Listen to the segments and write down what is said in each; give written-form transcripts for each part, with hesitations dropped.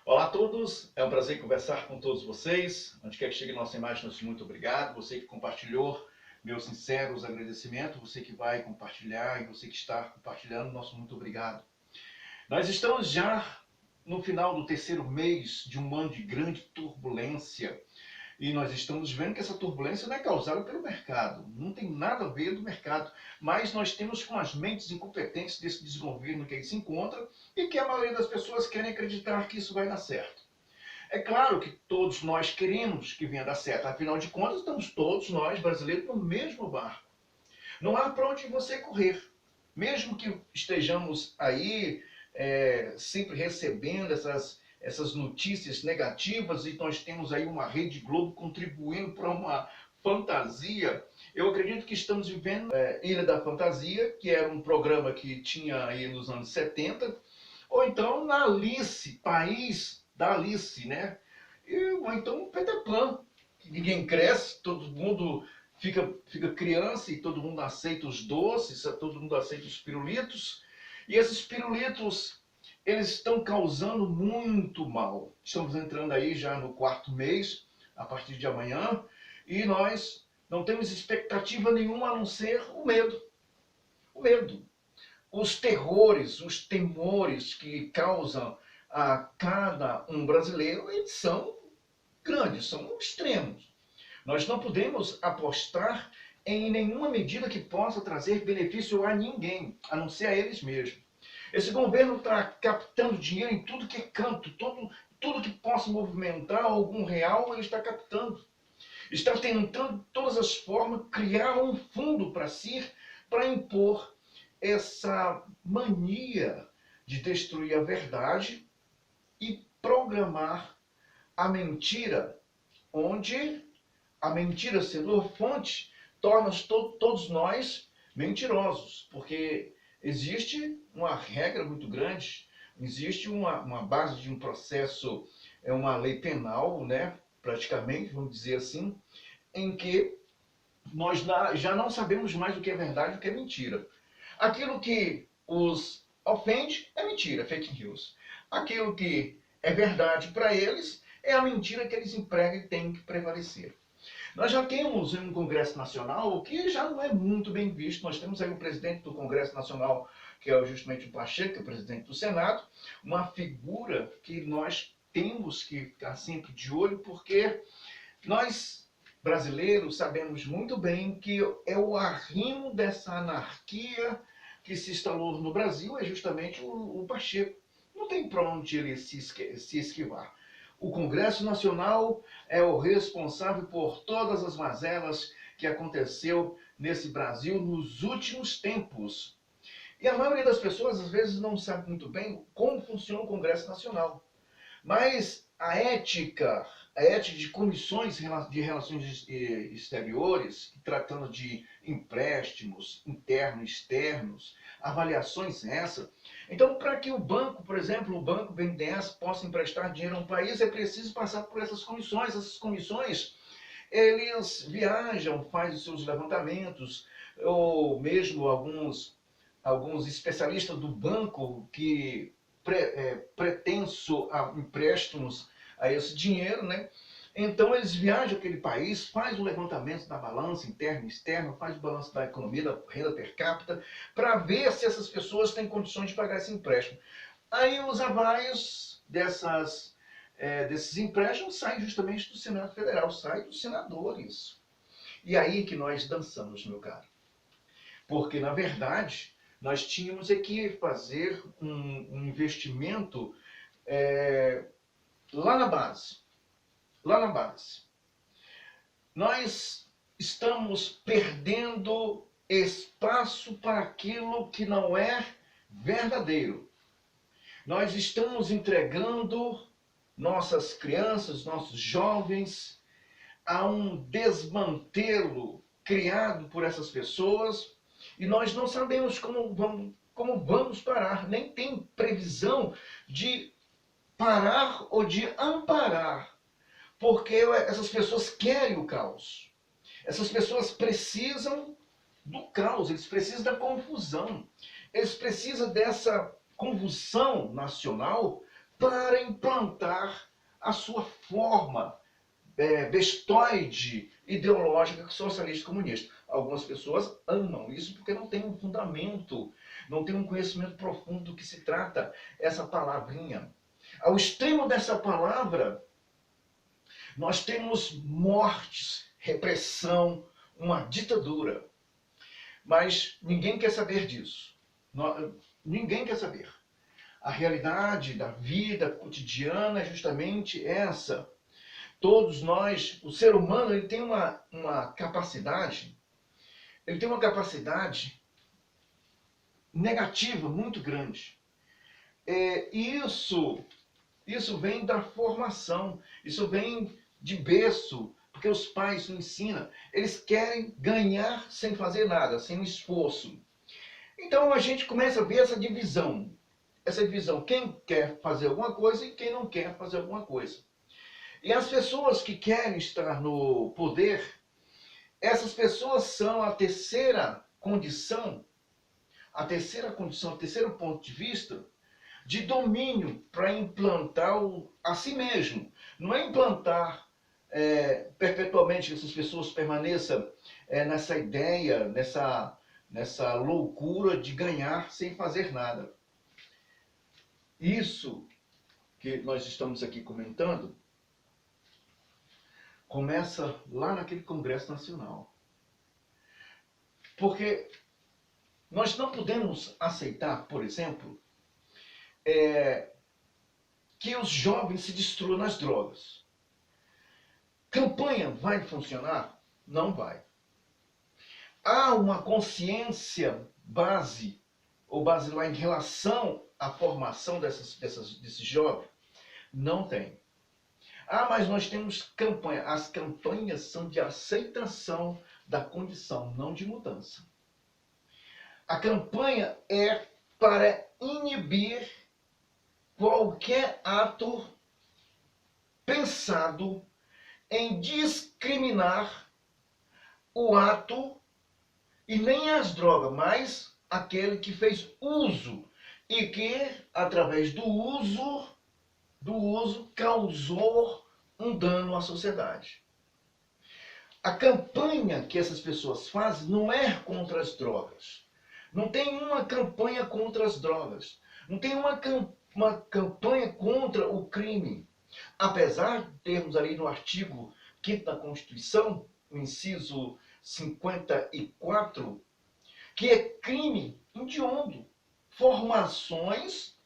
Olá a todos, é um prazer conversar com todos vocês. Onde quer que chegue a nossa imagem, nosso muito obrigado. Você que compartilhou, meus sinceros agradecimentos. Você que vai compartilhar e você que está compartilhando, nosso muito obrigado. Nós estamos já no final do terceiro mês de um ano de grande turbulência. E nós estamos vendo que essa turbulência não é causada pelo mercado, não tem nada a ver do mercado, mas nós temos com as mentes incompetentes desse desgoverno que aí se encontra e que a maioria das pessoas querem acreditar que isso vai dar certo. É claro que todos nós queremos que venha dar certo, afinal de contas estamos todos nós brasileiros no mesmo barco. Não há para onde você correr. Mesmo que estejamos aí sempre recebendo essas notícias negativas e nós temos aí uma Rede Globo contribuindo para uma fantasia, eu acredito que estamos vivendo Ilha da Fantasia, que era um programa que tinha aí nos anos 70, ou então na Alice, País da Alice, né? Ou então Peter Pan, que ninguém cresce, todo mundo fica criança e todo mundo aceita os doces, todo mundo aceita os pirulitos. E esses pirulitos, eles estão causando muito mal. Estamos entrando aí já no quarto mês, a partir de amanhã, e nós não temos expectativa nenhuma a não ser o medo. O medo. Os terrores, os temores que causam a cada um brasileiro, eles são grandes, são extremos. Nós não podemos apostar em nenhuma medida que possa trazer benefício a ninguém, a não ser a eles mesmos. Esse governo está captando dinheiro em tudo que é canto, tudo que possa movimentar algum real, ele está captando. Está tentando, de todas as formas, criar um fundo para si, para impor essa mania de destruir a verdade e programar a mentira, onde a mentira sendo fonte torna todos nós mentirosos, porque existe uma regra muito grande, existe uma base de um processo, é uma lei penal, né, praticamente, vamos dizer assim, em que nós já não sabemos mais o que é verdade e o que é mentira. Aquilo que os ofende é mentira, fake news. Aquilo que é verdade para eles é a mentira que eles empregam e tem que prevalecer. Nós já temos um Congresso Nacional que já não é muito bem visto. Nós temos aí o presidente do Congresso Nacional, que é justamente o Pacheco, que é o presidente do Senado, uma figura que nós temos que ficar sempre de olho, porque nós, brasileiros, sabemos muito bem que é o arrimo dessa anarquia que se instalou no Brasil, é justamente o Pacheco. Não tem para onde ele se esquivar. O Congresso Nacional é o responsável por todas as mazelas que aconteceu nesse Brasil nos últimos tempos. E a maioria das pessoas, às vezes, não sabe muito bem como funciona o Congresso Nacional. Mas a ética de comissões de relações exteriores, tratando de empréstimos internos e externos, avaliações essas. Então, para que o banco, por exemplo, o Banco BNDES possa emprestar dinheiro a um país, é preciso passar por essas comissões. Essas comissões, eles viajam, fazem os seus levantamentos, ou mesmo alguns especialistas do banco que pretenso a empréstimos a esse dinheiro, né? Então eles viajam aquele país, faz o levantamento da balança interna e externa, faz o balanço da economia, da renda per capita, para ver se essas pessoas têm condições de pagar esse empréstimo. Aí os avais desses empréstimos saem justamente do Senado Federal, saem dos senadores. E aí que nós dançamos, meu caro. Porque, na verdade, nós tínhamos que fazer um investimento lá na base. Lá na base. Nós estamos perdendo espaço para aquilo que não é verdadeiro. Nós estamos entregando nossas crianças, nossos jovens, a um desmantelo criado por essas pessoas, e nós não sabemos como vamos parar, nem tem previsão de parar ou de amparar, porque essas pessoas querem o caos. Essas pessoas precisam do caos, eles precisam da confusão, eles precisam dessa convulsão nacional para implantar a sua forma bestoide, ideológica, socialista comunista. Algumas pessoas amam isso porque não tem um fundamento, não tem um conhecimento profundo do que se trata essa palavrinha. Ao extremo dessa palavra, nós temos mortes, repressão, uma ditadura. Mas ninguém quer saber disso. Ninguém quer saber. A realidade da vida cotidiana é justamente essa. Todos nós, o ser humano, ele tem uma capacidade negativa muito grande. E isso vem da formação, isso vem de berço, porque os pais não ensinam. Eles querem ganhar sem fazer nada, sem um esforço. Então a gente começa a ver essa divisão. Quem quer fazer alguma coisa e quem não quer fazer alguma coisa. E as pessoas que querem estar no poder, essas pessoas são a terceira condição, o terceiro ponto de vista de domínio para implantar a si mesmo. Não é implantar perpetuamente que essas pessoas permaneçam nessa ideia, nessa loucura de ganhar sem fazer nada. Isso que nós estamos aqui comentando começa lá naquele Congresso Nacional. Porque nós não podemos aceitar, por exemplo, que os jovens se destruam nas drogas. Campanha vai funcionar? Não vai. Há uma consciência basilar em relação à formação desses jovens? Não tem. Mas nós temos campanha. As campanhas são de aceitação da condição, não de mudança. A campanha é para inibir qualquer ato pensado em discriminar o ato, e nem as drogas, mas aquele que fez uso e que, através do uso, causou um dano à sociedade. A campanha que essas pessoas fazem não é contra as drogas. Não tem uma campanha contra as drogas. Não tem uma campanha contra o crime. Apesar de termos ali no artigo 5º da Constituição, o inciso 54, que é crime hediondo. Formações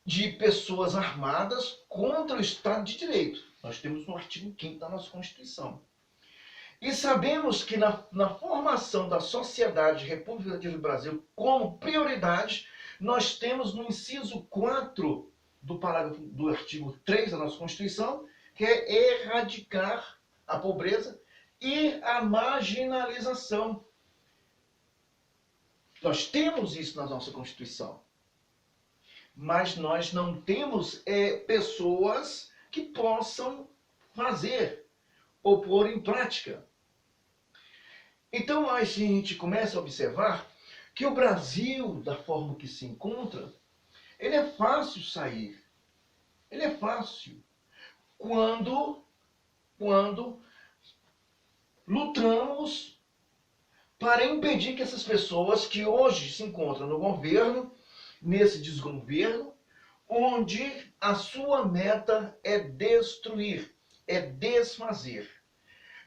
de pessoas armadas contra o Estado de Direito. Nós temos no artigo 5º da nossa Constituição. E sabemos que na formação da sociedade república do Brasil como prioridade, nós temos no inciso 4 do artigo 3 da nossa Constituição, que é erradicar a pobreza e a marginalização. Nós temos isso na nossa Constituição. Mas nós não temos pessoas que possam fazer ou pôr em prática. Então a gente começa a observar que o Brasil, da forma que se encontra, ele é fácil sair. Ele é fácil. Quando lutamos para impedir que essas pessoas que hoje se encontram no governo, nesse desgoverno, onde a sua meta é destruir, é desfazer.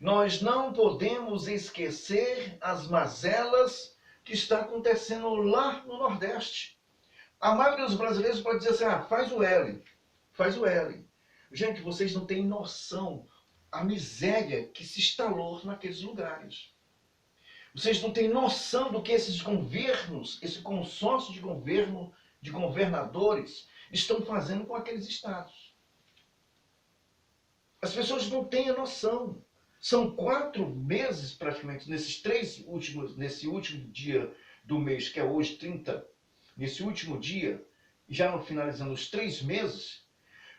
Nós não podemos esquecer as mazelas que está acontecendo lá no Nordeste. A maioria dos brasileiros pode dizer assim, faz o L. Gente, vocês não têm noção a miséria que se instalou naqueles lugares. Vocês não têm noção do que esses governos, esse consórcio de governo, de governadores, estão fazendo com aqueles estados. As pessoas não têm a noção. São 4 meses, praticamente, nesse último dia do mês, que é hoje 30, nesse último dia, já no finalizando os 3 meses,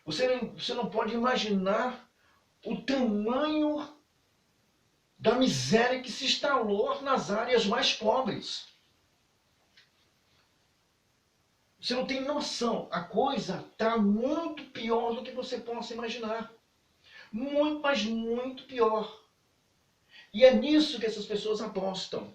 você não pode imaginar o tamanho da miséria que se instalou nas áreas mais pobres. Você não tem noção. A coisa está muito pior do que você possa imaginar. Muito, mas muito pior. E é nisso que essas pessoas apostam.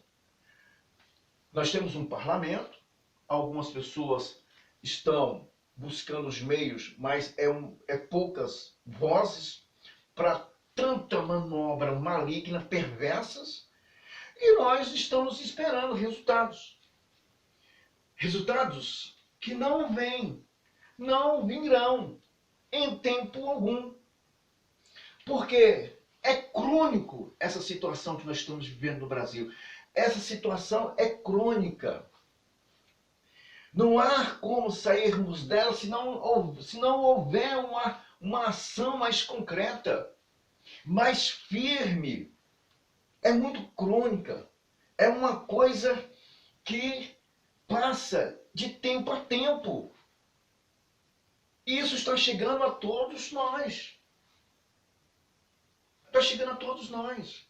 Nós temos um parlamento, algumas pessoas estão buscando os meios, mas é poucas vozes para tanta manobra maligna, perversas, e nós estamos esperando resultados. Resultados que não vêm, não virão em tempo algum. Porque é crônico essa situação que nós estamos vivendo no Brasil. Essa situação é crônica. Não há como sairmos dela se não houver uma ação mais concreta, mais firme. É muito crônica. É uma coisa que passa de tempo a tempo. E isso está chegando a todos nós. Está chegando a todos nós.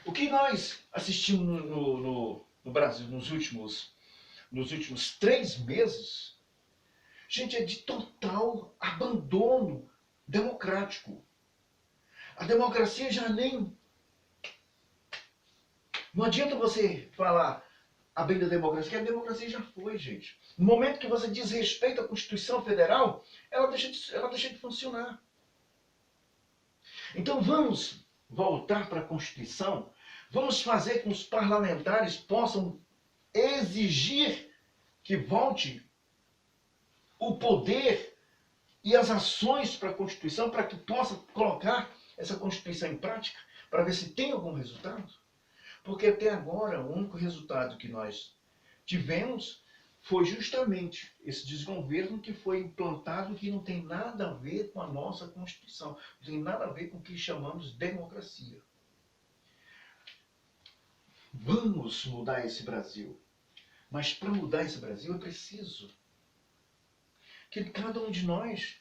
O que nós assistimos no Brasil nos últimos 3 meses, gente, é de total abandono democrático. A democracia já nem... Não adianta você falar a bem da democracia, que a democracia já foi, gente. No momento que você desrespeita a Constituição Federal, ela deixa de funcionar. Então vamos voltar para a Constituição, vamos fazer com que os parlamentares possam exigir que volte o poder e as ações para a Constituição, para que possa colocar essa Constituição em prática, para ver se tem algum resultado. Porque até agora o único resultado que nós tivemos foi justamente esse desgoverno que foi implantado, que não tem nada a ver com a nossa Constituição, não tem nada a ver com o que chamamos de democracia. Vamos mudar esse Brasil. Mas para mudar esse Brasil é preciso que cada um de nós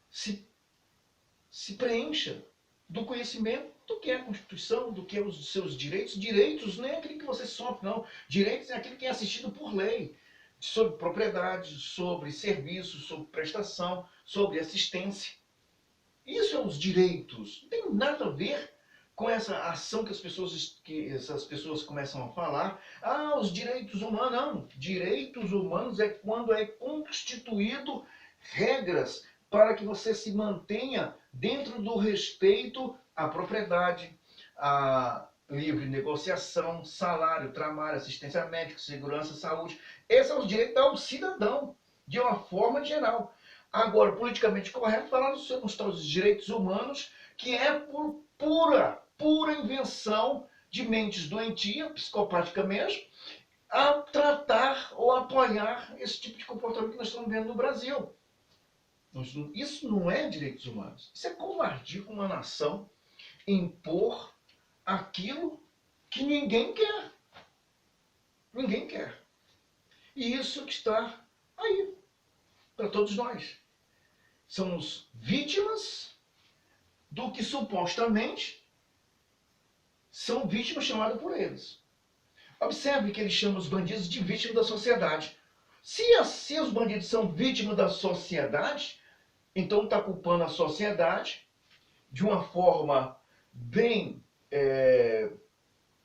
se preencha do conhecimento do que é a Constituição, do que é os seus direitos. Direitos não é aquilo que você sofre, não. Direitos é aquilo que é assistido por lei. Sobre propriedade, sobre serviço, sobre prestação, sobre assistência. Isso são os direitos. Não tem nada a ver com essa ação que essas pessoas começam a falar. Ah, os direitos humanos. Não. Direitos humanos é quando é constituído regras para que você se mantenha dentro do respeito à propriedade, à livre negociação, salário, trabalho, assistência médica, segurança, saúde. Esses são os direitos do cidadão, de uma forma geral. Agora, politicamente correto, falar dos direitos humanos, que é por pura invenção de mentes doentias, psicopática mesmo, a tratar ou apoiar esse tipo de comportamento que nós estamos vendo no Brasil. Isso não é direitos humanos. Isso é covardia com uma nação impor aquilo que ninguém quer. Ninguém quer. E isso que está aí para todos nós. Somos vítimas do que supostamente são vítimas chamadas por eles. Observe que eles chamam os bandidos de vítimas da sociedade. Se os bandidos são vítimas da sociedade, então está culpando a sociedade de uma forma bem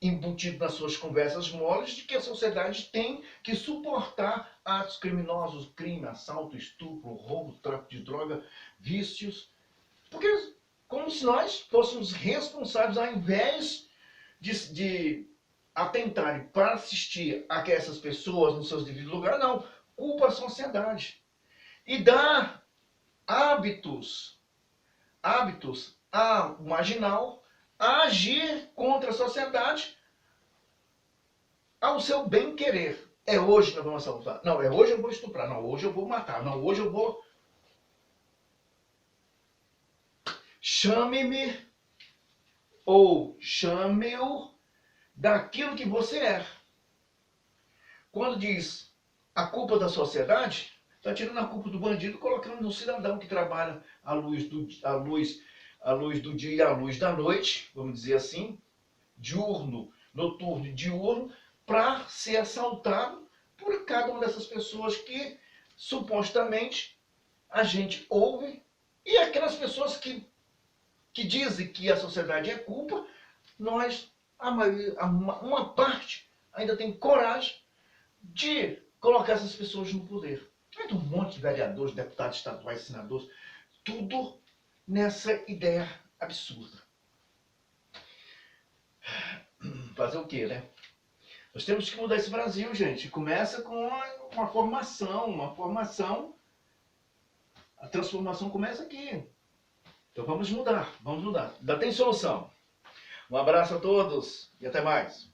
embutida nas suas conversas moles, de que a sociedade tem que suportar atos criminosos, crime, assalto, estupro, roubo, tráfico de droga, vícios. Porque como se nós fôssemos responsáveis, ao invés de atentarem para assistir a que essas pessoas nos seus devidos lugares, não. Culpa a sociedade. E dá hábitos a marginal a agir contra a sociedade ao seu bem querer. É hoje que nós vamos assaltar. Não, é hoje eu vou estuprar. Não, hoje eu vou matar. Não, hoje eu vou... Chame-me ou chame-o daquilo que você é. Quando diz a culpa da sociedade, está tirando a culpa do bandido, colocando no cidadão que trabalha à luz do dia e à luz da noite, vamos dizer assim, diurno, noturno e diurno, para ser assaltado por cada uma dessas pessoas que supostamente a gente ouve, e aquelas pessoas que dizem que a sociedade é culpa, nós, a maioria, uma parte, ainda tem coragem de colocar essas pessoas no poder. Ainda um monte de vereadores, deputados estaduais, senadores, tudo nessa ideia absurda. Fazer o quê, né? Nós temos que mudar esse Brasil, gente. Começa com uma formação. A transformação começa aqui. Então vamos mudar, vamos mudar. Ainda tem solução. Um abraço a todos e até mais.